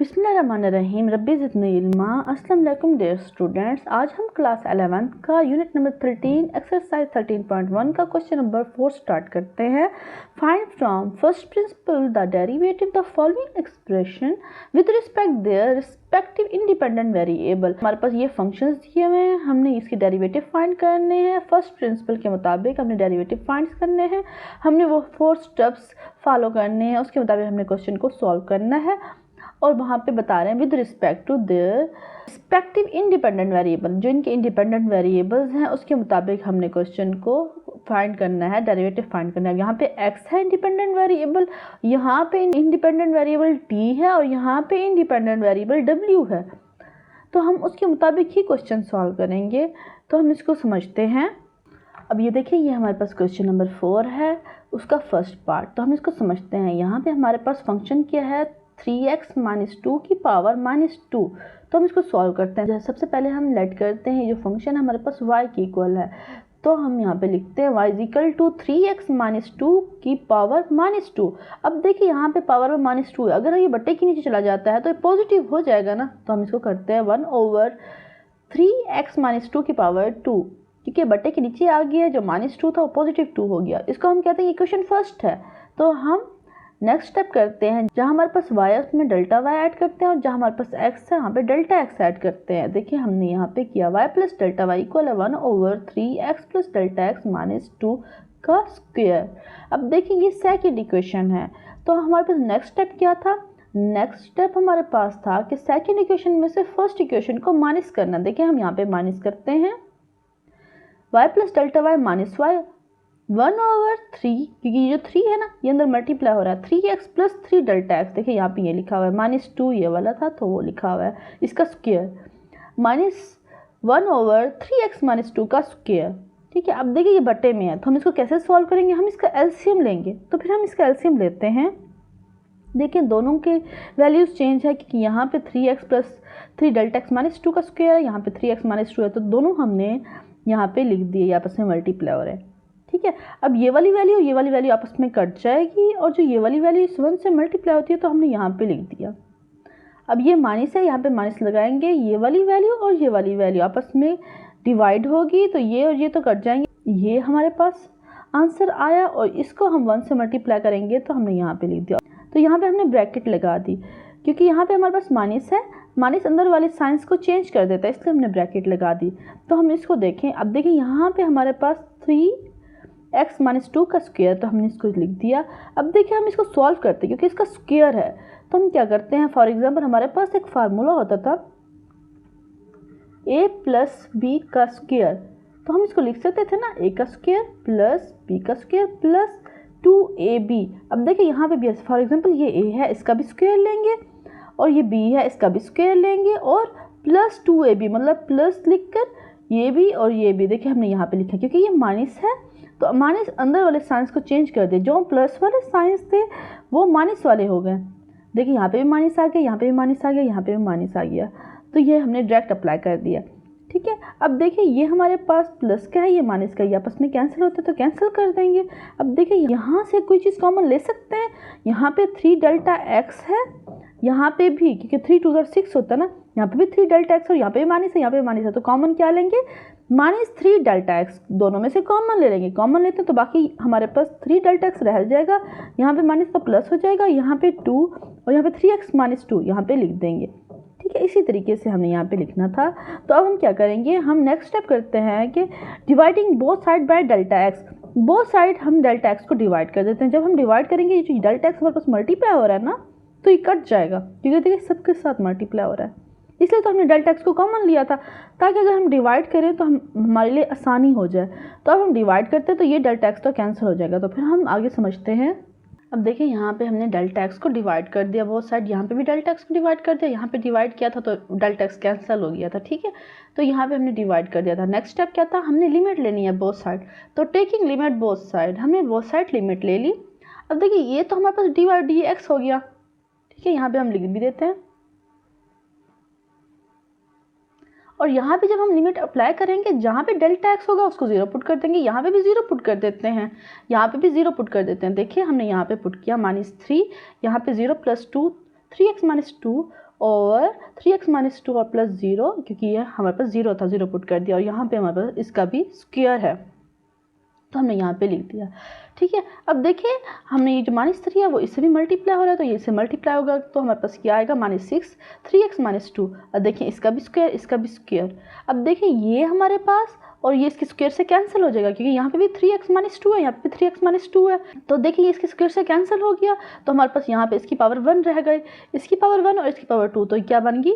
बिस्मिल्लाहिर्रहमानिर्रहीम रब्बी ज़िदनी इल्मा। अस्सलाम वालेकुम डियर स्टूडेंट्स, आज हम क्लास 11 का यूनिट नंबर 13 एक्सरसाइज 13.1 का क्वेश्चन नंबर 4 स्टार्ट करते हैं। Find from first principle the derivative the following expression with respect there respective independent variable. हमारे पास ये फंक्शंस दिए हुए हैं, हमने इसके डेरिवेटिव फाइंड करने हैं। फर्स्ट प्रिंसिपल के मुताबिक हमने डेरिवेटिव फाइंड करने हैं, हमने वो 4 स्टेप्स फॉलो करने हैं, उसके मुताबिक हमने क्वेश्चन को सॉल्व करना है। और वहाँ पे बता रहे हैं with respect to their respective independent variable, जो इनके इंडिपेंडेंट वेरिएबल्स हैं उसके मुताबिक हमने क्वेश्चन को फाइंड करना है, डेरिवेटिव फाइंड करना है। यहाँ पे x है इंडिपेंडेंट वेरिएबल, यहाँ पे इंडिपेंडेंट वेरिएबल t है और यहाँ पे इंडिपेंडेंट वेरिएबल w है। तो हम उसके मुताबिक ही क्वेश्चन सॉल्व करेंगे। तो हम इसको समझते हैं। अब ये देखिए, ये हमारे पास क्वेश्चन नंबर 4 है, उसका फर्स्ट पार्ट। तो हम इसको समझते हैं। यहाँ पे हमारे पास फंक्शन क्या है, 3x - 2 की पावर -2। तो हम इसको सॉल्व करते हैं। सबसे पहले हम लेट करते हैं जो फंक्शन हमारे पास y की इक्वल है, तो हम यहाँ पे लिखते हैं y = 3x - 2 की पावर -2। अब देखिए यहाँ पे पावर में -2 है, अगर ये बट्टे के नीचे चला जाता है तो ये पॉजिटिव हो जाएगा ना। तो हम इसको करते हैं 1/3x - 2 की पावर 2, क्योंकि बट्टे के नीचे आ गया, जो -2 था वो +2 हो गया। इसको हम कहते हैं इक्वेशन फर्स्ट है। तो हम नेक्स्ट स्टेप करते हैं, जहाँ हमारे पास y है उसमें डेल्टा y ऐड करते हैं, और जहाँ हमारे पास x है वहाँ पे डेल्टा x ऐड करते हैं। देखिए हमने यहाँ पे किया y + delta y = 1/3x + delta x - 2 का स्क्वायर। अब देखिए ये सेकंड इक्वेशन है। तो हमारे पास नेक्स्ट स्टेप क्या था, नेक्स्ट स्टेप हमारे पास था कि सेकंड इक्वेशन में से फर्स्ट इक्वेशन को माइनस करना। देखिए हम यहाँ पे माइनस करते हैं, y + डेल्टा y - y 1/3, क्योंकि ये जो 3 है ना ये अंदर मल्टीप्लाई हो रहा है, 3x + 3 डेल्टा x। देखिए यहाँ पे ये लिखा हुआ है, -2 ये वाला था तो वो लिखा हुआ है, इसका स्क्वायर -1/3x - 2 का स्क्वायर। ठीक है। अब देखिए ये बट्टे में है, तो हम इसको कैसे सॉल्व करेंगे, हम इसका एलसीएम लेंगे। तो फिर हम इसका एलसीएम लेते हैं। देखिए दोनों के वैल्यूज चेंज है, क्योंकि यहाँ पे 3x + 3 डेल्टा x - 2 का स्क्वायर है, यहाँ पे 3x - 2 है, तो दोनों हमने यहाँ पे लिख दिए, आपस में मल्टीप्लाई हो रहे हैं। ठीक है। अब ये वाली वैल्यू आपस में कट जाएगी, और जो ये वाली वैल्यू इस 1 से मल्टीप्लाई होती है तो हमने यहाँ पे लिख दिया। अब ये माइनस है, यहाँ पे माइनस लगाएंगे, ये वाली वैल्यू और ये वाली वैल्यू आपस में डिवाइड होगी, तो ये और ये तो कट जाएंगे। ये हमारे पास आंसर आया, और इसको हम 1 से मल्टीप्लाई करेंगे तो हमने यहाँ पे लिख दिया। तो यहाँ पे हमने ब्रैकेट लगा दी, क्योंकि यहाँ पे हमारे पास माइनस है, माइनस अंदर वाले साइंस को चेंज कर देता है, इसलिए हमने ब्रैकेट लगा दी। तो हम इसको देखें। अब देखिए यहाँ पे हमारे पास 3x - 2 का स्क्वायर, तो हमने इसको लिख दिया। अब देखिए हम इसको सॉल्व करते हैं, क्योंकि इसका स्क्वायर है तो हम क्या करते हैं, फॉर एग्जांपल हमारे पास एक फार्मूला होता था a + b का स्क्वायर, तो हम इसको लिख सकते थे ना, a का स्क्वायर + b का स्क्वायर + 2ab। अब देखिए यहाँ पे भी फॉर एग्जांपल ये a है, इसका भी स्क्वायर लेंगे, और ये b है, इसका भी स्क्वायर लेंगे, और +2ab, मतलब प्लस लिखकर ये भी और ये भी। देखिए हमने यहाँ पे लिखा, क्योंकि ये माइनस है तो माइनस अंदर वाले साइंस को चेंज कर दिया, जो प्लस वाले साइंस थे वो माइनस वाले हो गए। देखिए यहाँ पे भी माइनस आ गया, यहाँ पे भी माइनस आ गया, यहाँ पे भी माइनस आ गया, तो ये हमने डायरेक्ट अप्लाई कर दिया। ठीक है। अब देखिए ये हमारे पास प्लस का है, ये माइनस का, ये आपस में कैंसिल होता है तो कैंसिल कर देंगे। अब देखिए यहाँ से कोई चीज़ कॉमन ले सकते हैं, यहाँ पे 3 डेल्टा x है, यहाँ पे भी, क्योंकि 3 × 2 = 6 होता है ना, यहाँ पे भी 3 डेल्टा x और यहाँ पे भी माइनस है, यहाँ पे भी माइनस है, तो कॉमन क्या लेंगे, -3 डेल्टा x। दोनों में से कॉमन ले लेंगे, कॉमन लेते हैं तो बाकी हमारे पास 3 डेल्टा x रह जाएगा, यहाँ पे माइनस का प्लस हो जाएगा, यहाँ पे 2 और यहाँ पे 3x - 2 यहाँ पे लिख देंगे। ठीक है। इसी तरीके से हमने यहाँ पे लिखना था। तो अब हम क्या करेंगे, हम नेक्स्ट स्टेप करते हैं कि dividing both side by delta x। Both side हम डेल्टा x को डिवाइड कर देते हैं। जब हम डिवाइड करेंगे, ये जो डेल्टा x हमारे पास मल्टीप्लाई हो रहा है ना, तो ये कट जाएगा, क्योंकि देखिए सबके साथ मल्टीप्लाई हो रहा है, इसलिए तो हमने डेल्टा x को कॉमन लिया था, ताकि अगर हम डिवाइड करें तो हमारे लिए आसानी हो जाए। तो अब हम डिवाइड करते हैं तो ये डेल्टा x तो कैंसिल हो जाएगा। तो फिर हम आगे समझते हैं। अब देखिए यहाँ पे हमने डेल्टा x को डिवाइड कर दिया बोथ साइड, यहाँ पे भी डेल्टा x को डिवाइड कर दिया, यहाँ पे डिवाइड किया था तो डेल्टा x कैंसिल हो गया था। ठीक है। तो यहाँ पे हमने डिवाइड कर दिया था। नेक्स्ट स्टेप क्या था, हमने लिमिट लेनी है बोथ साइड। तो टेकिंग लिमिट बोथ साइड, हमने बोथ साइड लिमिट ले ली। अब देखिए ये तो हमारे पास dy/dx हो गया। ठीक है। यहाँ पे हम लिख भी देते हैं, और यहाँ पे जब हम लिमिट अप्लाई करेंगे, जहाँ पे डेल्टा x होगा उसको 0 पुट कर देंगे, यहाँ पे भी 0 पुट कर देते हैं, यहाँ पे भी 0 पुट कर देते हैं। देखिए हमने यहाँ पे पुट किया -3, यहाँ पे 0 + 2 3x - 2, और 3x माइनस 2 और प्लस 0, क्योंकि ये हमारे पास 0 था, 0 पुट कर दिया, और यहाँ पे हमारे पास इसका भी स्क्वायर है तो हमने यहाँ पे लिख दिया। ठीक है, अब देखिए हमने ये जो -3 है वो इससे भी मल्टीप्लाई हो रहा है, तो ये इससे मल्टीप्लाई होगा तो हमारे पास क्या आएगा -6, 3x माइनस 2। अब देखिए इसका भी स्क्वायर, इसका भी स्क्वायर। अब देखिए ये हमारे पास और ये इसके स्क्वायर से कैंसिल हो जाएगा, क्योंकि यहाँ पे भी 3x माइनस 2 है, यहाँ पे 3x माइनस 2 है, तो देखिए इसके स्क्वायर से कैंसिल हो गया, तो हमारे पास यहाँ पे इसकी पावर 1 रह गई, इसकी पावर 1 और इसकी पावर 2, तो क्या बन गई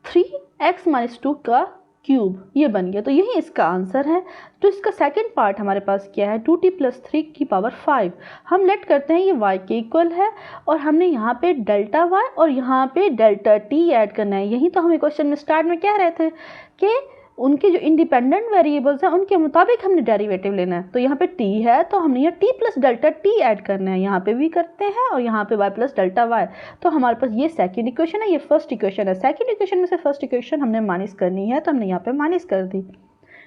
3x माइनस 2 का क्यूब, ये बन गया। तो यही इसका आंसर है। तो इसका सेकंड पार्ट हमारे पास क्या है, 2t प्लस 3 की पावर 5। हम लेट करते हैं ये y के इक्वल है, और हमने यहाँ पे डेल्टा y और यहाँ पे डेल्टा t ऐड करना है। यही तो हमें क्वेश्चन में स्टार्ट में कह रहे थे कि उनके जो इंडिपेंडेंट वेरिएबल्स हैं उनके मुताबिक हमने डेरिवेटिव लेना है। तो यहाँ पे t है तो हमने ये t plus delta t add करना है, यहाँ पे भी करते हैं, और यहाँ पे y प्लस डेल्टा y। तो हमारे पास ये सेकंड इक्वेशन है, ये फर्स्ट इक्वेशन है। सेकंड इक्वेशन में से फर्स्ट इक्वेशन हमने माइनस करनी है, तो हमने यहाँ पे माइनस कर दी।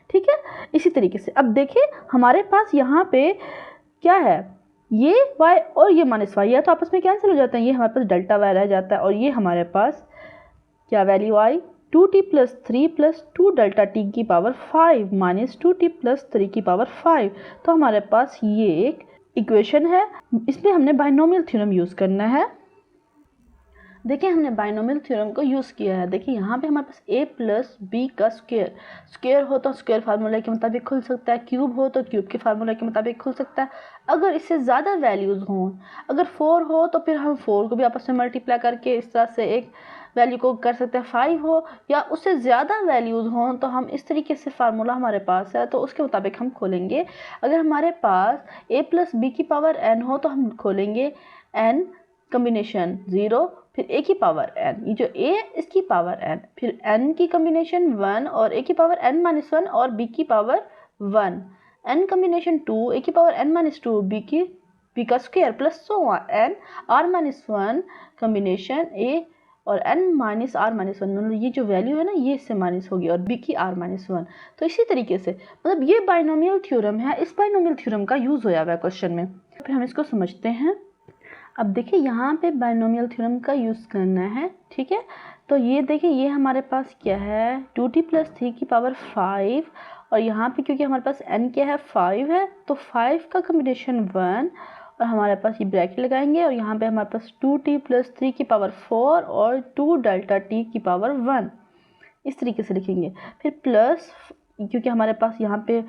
ठीक है, इसी तरीके से अब देखिए हमारे पास यहाँ पे क्या है, ये y और ये माइनस y है तो आपस में कैंसिल हो जाते हैं, ये हमारे पास डेल्टा y रह जाता है, और ये हमारे पास क्या वैल्यू आई 2t plus 3 plus 2 delta t की पावर 5 माइनस 2t प्लस 3 की पावर 5। तो हमारे पास ये एक इक्वेशन है, इसमें हमने बाइनोमियल थ्योरम यूज़ करना है। देखिए हमने बाइनोमियल थ्योरम को यूज़ किया है। देखिए यहाँ पे हमारे पास a प्लस बी का स्क्वायर हो तो स्क्वायर फार्मूला के मुताबिक खुल सकता है, क्यूब हो तो क्यूब के फार्मूला के मुताबिक खुल सकता है। अगर इससे ज़्यादा वैल्यूज़ हों, अगर 4 हो तो फिर हम 4 को भी आपस में मल्टीप्लाई करके इस तरह से एक वैल्यू को कर सकते हैं। 5 हो या उससे ज़्यादा वैल्यूज़ हों तो हम इस तरीके से फार्मूला हमारे पास है तो उसके मुताबिक हम खोलेंगे। अगर हमारे पास a प्लस बी की पावर n हो तो हम खोलेंगे n कम्बिनेशन 0 फिर a की पावर n, ये जो a है इसकी पावर n, फिर n की कम्बिनेशन 1 और a की पावर n माइनस 1 और b की पावर 1, n कम्बिनेशन 2 a की पावर n माइनस 2 b का square plus so n r minus 1 combination a और n माइनस r माइनस 1, ये जो वैल्यू है ना ये इससे माइनस होगी और b की r माइनस 1। तो इसी तरीके से मतलब ये बाइनोमियल थ्योरम है, इस बाइनोमियल थ्योरम का यूज़ होया हुआ है क्वेश्चन में। फिर हम इसको समझते हैं। अब देखिए यहाँ पे बाइनोमियल थ्योरम का यूज़ करना है। ठीक है, तो ये देखिए ये हमारे पास क्या है 2t प्लस 3 की पावर 5, और यहाँ पे क्योंकि हमारे पास n क्या है 5 है तो 5 का कम्बिनेशन 1, और हमारे पास ये ब्रैकेट लगाएंगे और यहाँ पे हमारे पास 2t प्लस 3 की पावर 4 और 2 डेल्टा t की पावर 1, इस तरीके से लिखेंगे। फिर प्लस क्योंकि हमारे पास यहाँ पे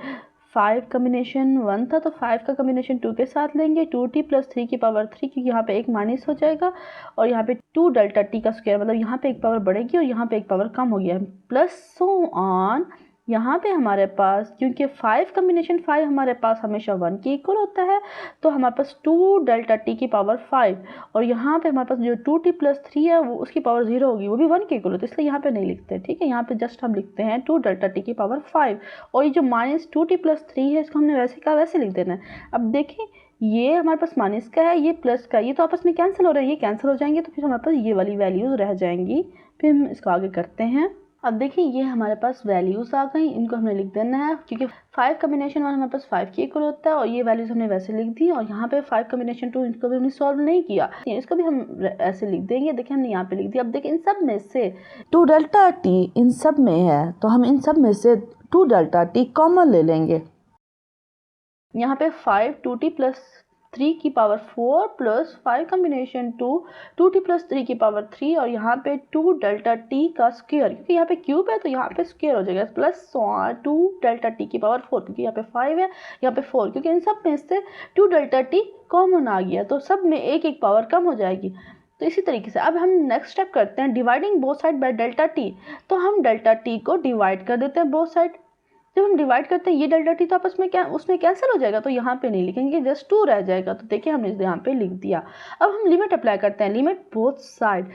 5 कम्बिनेशन 1 था तो 5 का कम्बिनेशन 2 के साथ लेंगे, 2t प्लस 3 की पावर 3, क्योंकि यहाँ पे एक माइनस हो जाएगा, और यहाँ पे 2 डेल्टा t का स्क्वायर, मतलब यहाँ पे एक पावर बढ़ेगी और यहाँ पे एक पावर कम हो गया है, प्लस सो ऑन। यहाँ पे हमारे पास क्योंकि 5 कम्बिनेशन 5 हमारे पास हमेशा 1 के इक्वल होता है तो हमारे पास 2 डेल्टा t की पावर 5, और यहाँ पे हमारे पास जो 2t प्लस 3 है वो उसकी पावर 0 होगी, वो भी 1 के इक्वल होता है, इसलिए यहाँ पे नहीं लिखते। ठीक है, यहाँ पे जस्ट हम लिखते हैं 2 डेल्टा t की पावर 5, और ये जो माइनस 2t प्लस 3 है इसको हमने वैसे का वैसे लिख देना है। अब देखिए ये हमारे पास माइनस का है, ये प्लस का, ये तो आपस में कैंसिल हो रहा है, ये कैंसिल हो जाएंगे तो फिर हमारे पास ये वाली वैल्यूज़ रह जाएंगी। फिर हम इसको आगे करते हैं। अब देखिए ये हमारे पास वैल्यूज़ आ गई, इनको हमने लिख देना है क्योंकि 5 कम्बिनेशन 1 हमारे पास 5 के इक्वल होता है, और ये वैल्यूज़ हमने वैसे लिख दी, और यहाँ पे 5 कम्बिनेशन 2 इसको भी हमने सॉल्व नहीं किया, इसको भी हम ऐसे लिख देंगे। देखिए हमने यहाँ पे लिख दिया। अब देखिए इन सब में से 2 डेल्टा टी इन सब में है तो हम इन सब में से 2 डेल्टा टी कॉमन ले लेंगे। यहाँ पे 5 2t प्लस 3 की power 4 plus 5 combination 2 2t plus 3 की पावर 3, और यहाँ पे 2 डेल्टा t का स्क्वायर, क्योंकि यहाँ पे क्यूब है तो यहाँ पे स्क्वायर हो जाएगा, प्लस 2 डेल्टा t की पावर 4, क्योंकि यहाँ पे 5 है यहाँ पे 4, क्योंकि इन सब में से 2 डेल्टा t कॉमन आ गया तो सब में एक एक पावर कम हो जाएगी। तो इसी तरीके से अब हम नेक्स्ट स्टेप करते हैं dividing both side by delta t। तो हम डेल्टा t को डिवाइड कर देते हैं बोथ साइड। जब हम डिवाइड करते हैं ये डेल्टा टी तो आपस में क्या उसमें कैंसिल हो जाएगा, तो यहाँ पे नहीं लिखेंगे, जस्ट 2 रह जाएगा। तो देखिए हमने यहाँ पे लिख दिया। अब हम लिमिट अप्लाई करते हैं, लिमिट बोथ साइड।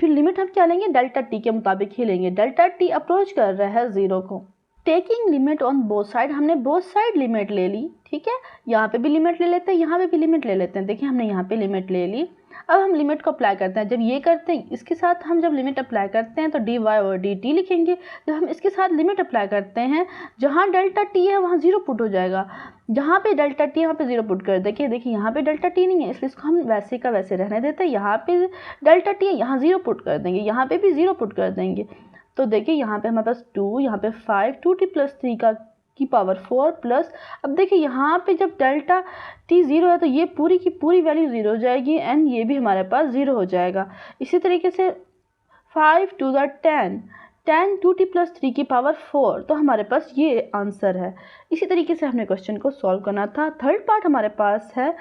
फिर लिमिट हम क्या लेंगे डेल्टा टी के मुताबिक ही लेंगे। डेल्टा टी अप्रोच कर रहा है 0 को, taking limit on both side, हमने बोथ साइड लिमिट ले ली, ठीक है, यहाँ पे भी लिमिट ले लेते हैं, यहाँ पे भी लिमिट ले लेते हैं। देखिए हमने यहाँ पे लिमिट ले ली। अब हम लिमिट को अप्लाई करते हैं। जब ये करते हैं इसके साथ हम जब लिमिट अप्लाई करते हैं तो dy और dt लिखेंगे। जब हम इसके साथ लिमिट अप्लाई करते हैं, जहाँ डेल्टा t है वहाँ 0 पुट हो जाएगा, जहाँ पे डेल्टा t यहाँ पे 0 पुट कर देखिए यहाँ पे डेल्टा t नहीं है, इसलिए इसको हम वैसे का वैसे रहने देते हैं। यहाँ पे डेल्टा t है, यहाँ 0 पुट कर देंगे, यहाँ पे भी 0 पुट कर देंगे। तो देखिए यहाँ पे हमारे पास 2, यहाँ पे 5, 2t + 3 की पावर 4 प्लस, अब देखिए यहाँ पे जब डेल्टा t 0 है तो ये पूरी की पूरी वैल्यू 0 हो जाएगी एंड ये भी हमारे पास 0 हो जाएगा। इसी तरीके से 5 2 10, 10 2t + 3 की पावर 4, तो हमारे पास ये आंसर है। इसी तरीके से हमने क्वेश्चन को सॉल्व करना था। थर्ड पार्ट हमारे पास है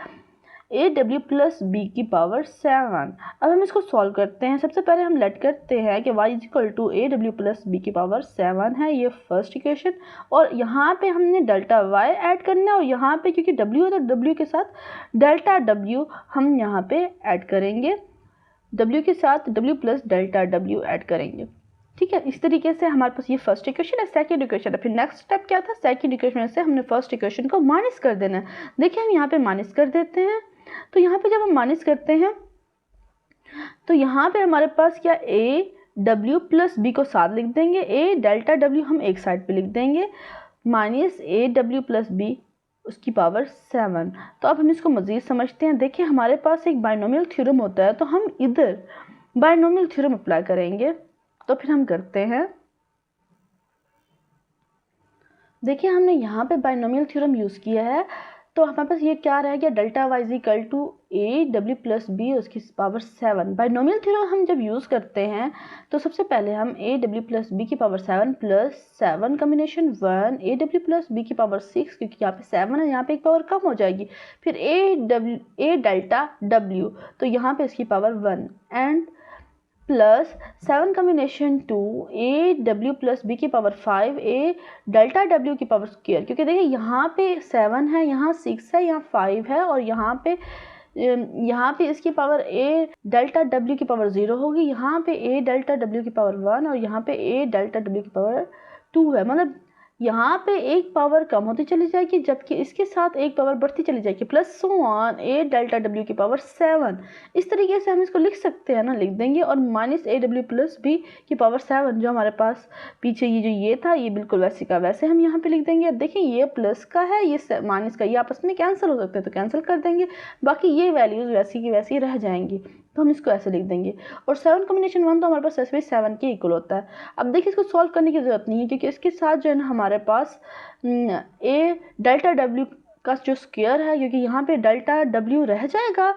AW + B की पावर 7। अब हम इसको सॉल्व करते हैं। सबसे पहले हम लेट करते हैं कि y = AW + B की पावर 7 है, ये फर्स्ट इक्वेशन, और यहाँ पे हमने डेल्टा y ऐड करना है और यहाँ पे क्योंकि w है तो w के साथ डेल्टा w हम यहाँ पे ऐड करेंगे, w के साथ w + डेल्टा w ऐड करेंगे, ठीक है। इस तरीके से हमारे पास ये फर्स्ट इक्वेशन है। सेकंड इक्वेशन है, फिर नेक्स्ट स्टेप क्या था, सेकंड इक्वेशन से हमने फर्स्ट इक्वेशन को माइनस कर देना है। देखिए हम यहाँ पे माइनस कर देते हैं, तो यहाँ पे जब हम माइनस करते हैं तो यहाँ पे हमारे पास क्या AW + B को साथ लिख देंगे, A डेल्टा W हम एक साइड पे लिख देंगे, माइनस AW + B उसकी पावर 7। तो अब हम इसको मज़ीद समझते हैं। देखिए हमारे पास एक बाइनोमियल थ्योरम होता है, तो हम इधर बाइनोमियल थ्योरम अप्लाई करेंगे। तो फिर हम करते हैं, देखिए हमने यहाँ पे बाइनोमियल थ्योरम यूज़ किया है, तो हमारे पास ये क्या रह गया, डेल्टा y = AW + B उसकी पावर 7। बाइनोमियल थ्योरम हम जब यूज़ करते हैं तो सबसे पहले हम AW + B की पावर 7 + 7 कॉम्बिनेशन 1 AW + B की पावर 6, क्योंकि यहाँ पे 7 है, यहाँ पे एक पावर कम हो जाएगी, फिर A डेल्टा W, तो यहाँ पे इसकी power 1 and plus 7 combination 2 AW + B की पावर 5 A डेल्टा W की पावर स्क्वायर, क्योंकि देखिए यहाँ पे 7 है, यहाँ 6 है, यहाँ 5 है, और यहाँ पे इसकी पावर A डेल्टा W की पावर 0 होगी, यहाँ पे A डेल्टा W की पावर 1 और यहाँ पे A डेल्टा W की पावर 2 है। मतलब यहाँ पे एक पावर कम होती चली जाएगी जबकि इसके साथ एक पावर बढ़ती चली जाएगी, plus so on A delta W की पावर 7। इस तरीके से हम इसको लिख सकते हैं ना, लिख देंगे, और माइनस AW + B की पावर 7 जो हमारे पास पीछे ये था ये बिल्कुल वैसे का वैसे हम यहाँ पे लिख देंगे। देखिए ये प्लस का है, ये माइनस का, ये आपस में कैंसिल हो सकते हैं तो कैंसिल कर देंगे, बाकी ये वैल्यूज़ वैसी की वैसी रह जाएंगी, तो हम इसको ऐसे लिख देंगे। और 7 कॉम्बिनेशन 1 तो हमारे पास ऐसे भी 7 के इक्वल होता है। अब देखिए इसको सॉल्व करने की ज़रूरत नहीं है, क्योंकि इसके साथ जो है ना हमारे पास A डेल्टा W का जो स्क्वायर है, क्योंकि यहाँ पे डेल्टा W रह जाएगा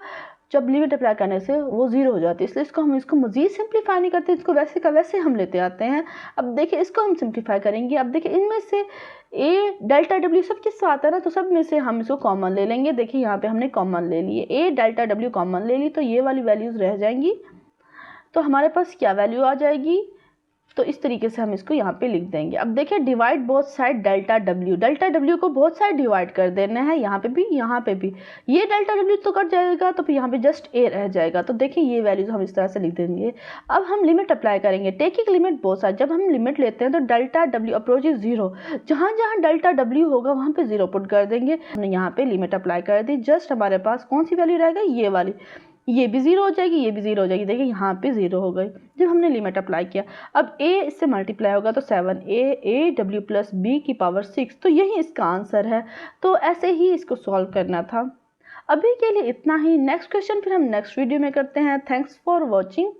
जब लिमिट अप्लाई करने से वो 0 हो जाती है, इसलिए इसको मज़ीद सिंप्लीफाई नहीं करते, इसको वैसे का वैसे हम लेते आते हैं। अब देखिए इसको हम सिंप्लीफाई करेंगे। अब देखिए इनमें से A डेल्टा W सब किस आता है ना, तो सब में से हम इसको कॉमन ले लेंगे। देखिए यहाँ पे हमने कॉमन ले लिए, A डेल्टा W कॉमन ले ली, तो ये वाली वैल्यूज़ रह जाएंगी, तो हमारे पास क्या वैल्यू आ जाएगी, तो इस तरीके से हम इसको यहाँ पे लिख देंगे। अब देखिए divide both side delta W को बोथ साइड डिवाइड कर देना है, यहाँ पे भी ये डेल्टा W तो कट जाएगा, तो फिर यहाँ पे जस्ट A रह जाएगा। तो देखिए ये वैल्यूज हम इस तरह से लिख देंगे। अब हम लिमिट अप्लाई करेंगे, टेकिंग लिमिट बोथ साइड। जब हम लिमिट लेते हैं तो डेल्टा W अप्रोचेज 0, जहाँ जहाँ डेल्टा W होगा वहाँ पे 0 पुट कर देंगे। हमने यहाँ पे लिमिट अप्लाई कर दी, जस्ट हमारे पास कौन सी वैल्यू रहेगा, ये वाली, ये भी 0 हो जाएगी, ये भी 0 हो जाएगी। देखिए यहाँ पे 0 हो गई जब हमने लिमिट अप्लाई किया। अब A इससे मल्टीप्लाई होगा तो 7A AW + B की पावर 6, तो यही इसका आंसर है। तो ऐसे ही इसको सॉल्व करना था। अभी के लिए इतना ही, नेक्स्ट क्वेश्चन फिर हम नेक्स्ट वीडियो में करते हैं। Thanks for watching.